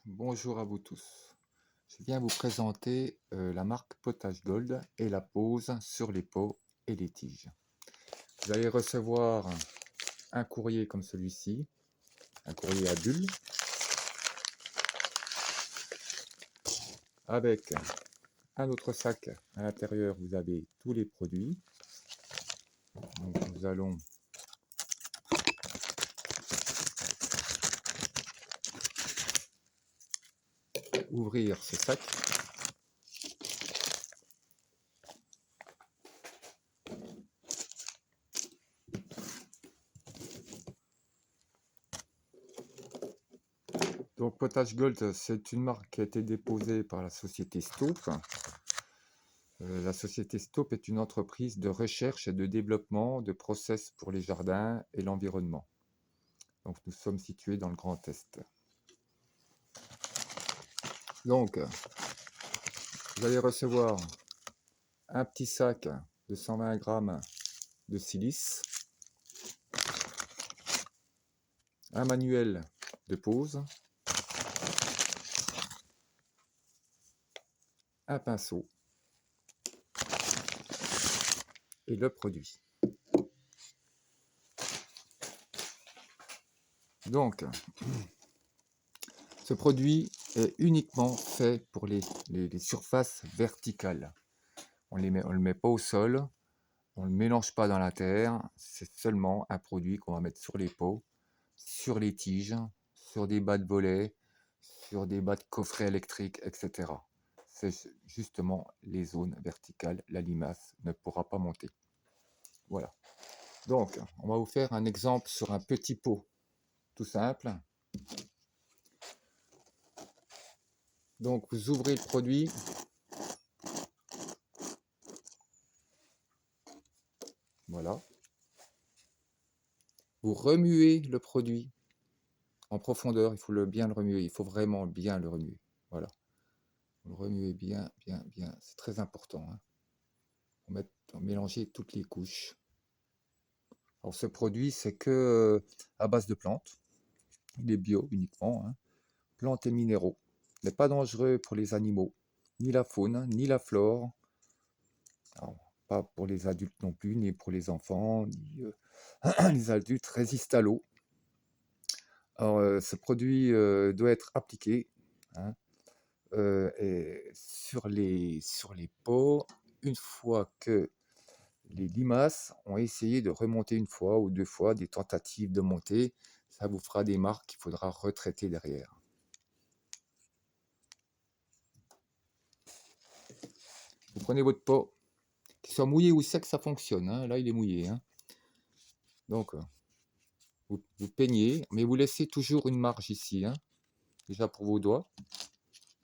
Bonjour à vous tous. Je viens vous présenter la marque Potage Gold et la pose sur les pots et les tiges. Vous allez recevoir un courrier comme celui-ci, un courrier à bulles, avec un autre sac à l'intérieur. Vous avez tous les produits. Donc nous allons ouvrir ce sac. Donc Potage Gold, c'est une marque qui a été déposée par la société Stope. La société Stope est une entreprise de recherche et de développement de process pour les jardins et l'environnement. Donc nous sommes situés dans le Grand Est. Donc vous allez recevoir un petit sac de 120 grammes de silice, un manuel de pose, un pinceau et le produit. Donc ce produit est uniquement fait pour les surfaces verticales. On ne le met pas au sol, on ne le mélange pas dans la terre, c'est seulement un produit qu'on va mettre sur les pots, sur les tiges, sur des bas de volets, sur des bas de coffret électriques, etc. C'est justement les zones verticales, la limace ne pourra pas monter. Voilà. Donc, on va vous faire un exemple sur un petit pot, tout simple. Donc, vous ouvrez le produit. Voilà. Vous remuez le produit en profondeur. Il faut bien le remuer. Il faut vraiment bien le remuer. Voilà. Vous le remuez bien, bien, bien. C'est très important. Pour mélanger toutes les couches. Alors, ce produit, c'est que à base de plantes. Il est bio uniquement. Plantes et minéraux. Il n'est pas dangereux pour les animaux, ni la faune, ni la flore. Alors, pas pour les adultes non plus, ni pour les enfants, ni les adultes résistent à l'eau. Alors, ce produit doit être appliqué et sur les pots, une fois que les limaces ont essayé de remonter une fois ou deux fois, des tentatives de monter, ça vous fera des marques qu'il faudra retraiter derrière. Vous prenez votre pot, qu'il soit mouillé ou sec, ça fonctionne. Là, il est mouillé. Donc, vous peignez, mais vous laissez toujours une marge ici, déjà pour vos doigts,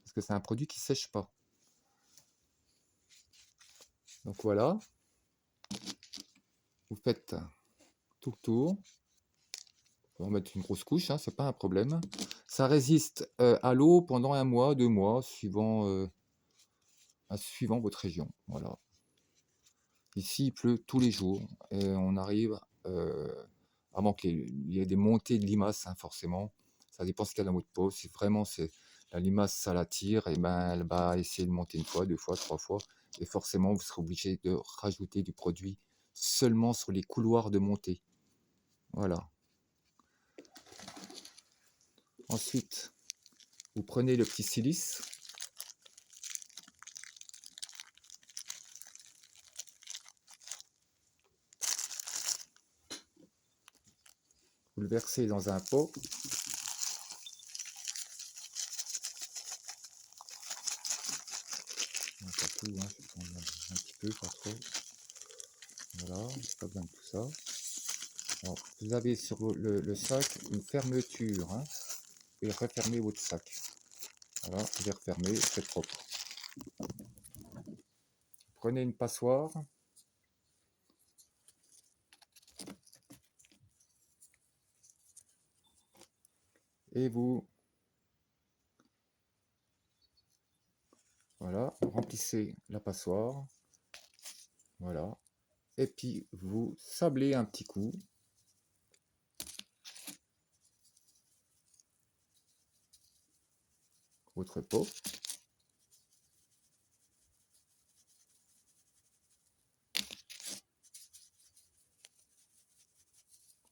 parce que c'est un produit qui ne sèche pas. Donc voilà, vous faites tout le tour. On va mettre une grosse couche, c'est pas un problème. Ça résiste à l'eau pendant 1 mois, 2 mois, suivant votre région. Voilà. Ici, il pleut tous les jours et on arrive avant qu'il y ait des montées de limaces, forcément. Ça dépend ce qu'il y a dans votre pot. Si vraiment la limace, ça l'attire, et ben elle va essayer de monter 1 fois, 2 fois, 3 fois. Et forcément, vous serez obligé de rajouter du produit seulement sur les couloirs de montée. Voilà. Ensuite, vous prenez le petit silice. Vous le versez dans un pot. Pas tout, je vais prendre un petit peu, pas trop. Voilà, pas besoin de tout ça. Alors, vous avez sur le sac une fermeture, et refermez votre sac. Voilà, vous les refermez, c'est propre. Prenez une passoire. Et vous, voilà, remplissez la passoire. Voilà. Et puis, vous sablez un petit coup. votre pot.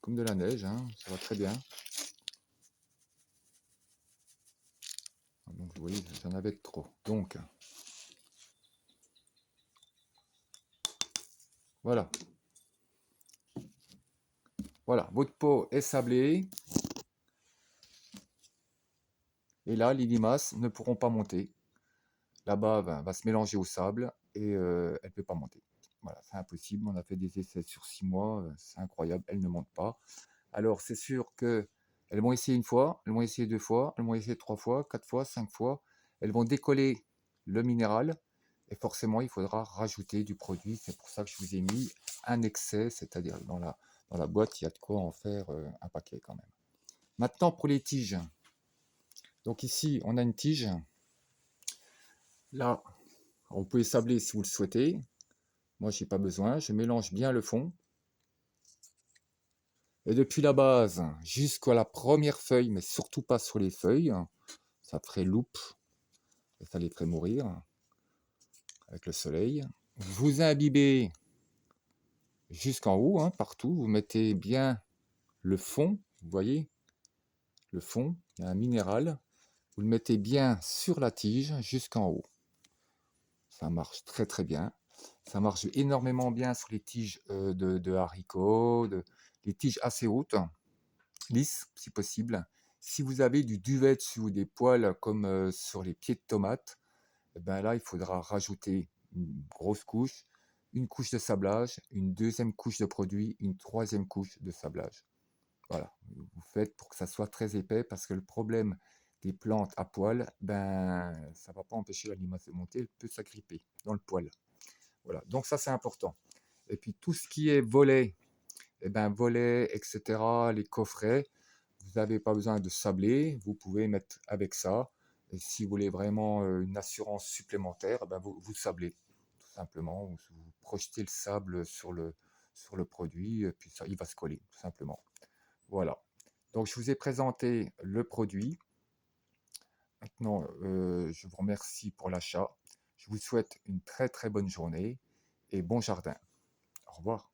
Comme de la neige, hein, ça va très bien. Donc vous voyez, j'en avais trop. Donc, voilà. Voilà, votre pot est sablé. Et là, les limaces ne pourront pas monter. La bave va se mélanger au sable et elle ne peut pas monter. Voilà, c'est impossible. On a fait des essais sur 6 mois. C'est incroyable, elles ne montent pas. Alors, c'est sûr que elles vont essayer une fois, elles vont essayer 2 fois, elles vont essayer 3 fois, 4 fois, 5 fois. Elles vont décoller le minéral et forcément, il faudra rajouter du produit. C'est pour ça que je vous ai mis un excès, c'est-à-dire dans la boîte, il y a de quoi en faire un paquet quand même. Maintenant, pour les tiges. Donc ici, on a une tige. Là, vous pouvez sabler si vous le souhaitez. Moi, je n'ai pas besoin. Je mélange bien le fond. Et depuis la base jusqu'à la première feuille, mais surtout pas sur les feuilles, ça ferait loupe et ça les ferait mourir avec le soleil. Vous imbibez jusqu'en haut, hein, partout. Vous mettez bien le fond, vous voyez, le fond, il y a un minéral. Vous le mettez bien sur la tige jusqu'en haut. Ça marche très très bien. Ça marche énormément bien sur les tiges de haricots, les tiges assez hautes, lisses si possible. Si vous avez du duvet dessus ou des poils comme sur les pieds de tomates, eh ben là il faudra rajouter une grosse couche, une couche de sablage, une deuxième couche de produit, une troisième couche de sablage. Voilà, vous faites pour que ça soit très épais parce que le problème des plantes à poils, ben ça ne va pas empêcher la limace de monter, elle peut s'agripper dans le poil. Voilà, donc ça c'est important. Et puis tout ce qui est volet, eh ben, volet, etc., les coffrets, vous n'avez pas besoin de sabler, vous pouvez mettre avec ça. Et si vous voulez vraiment une assurance supplémentaire, eh ben, vous sablez, tout simplement. Vous projetez le sable sur le produit, et puis ça, il va se coller, tout simplement. Voilà. Donc je vous ai présenté le produit. Maintenant, je vous remercie pour l'achat. Je vous souhaite une très très bonne journée et bon jardin. Au revoir.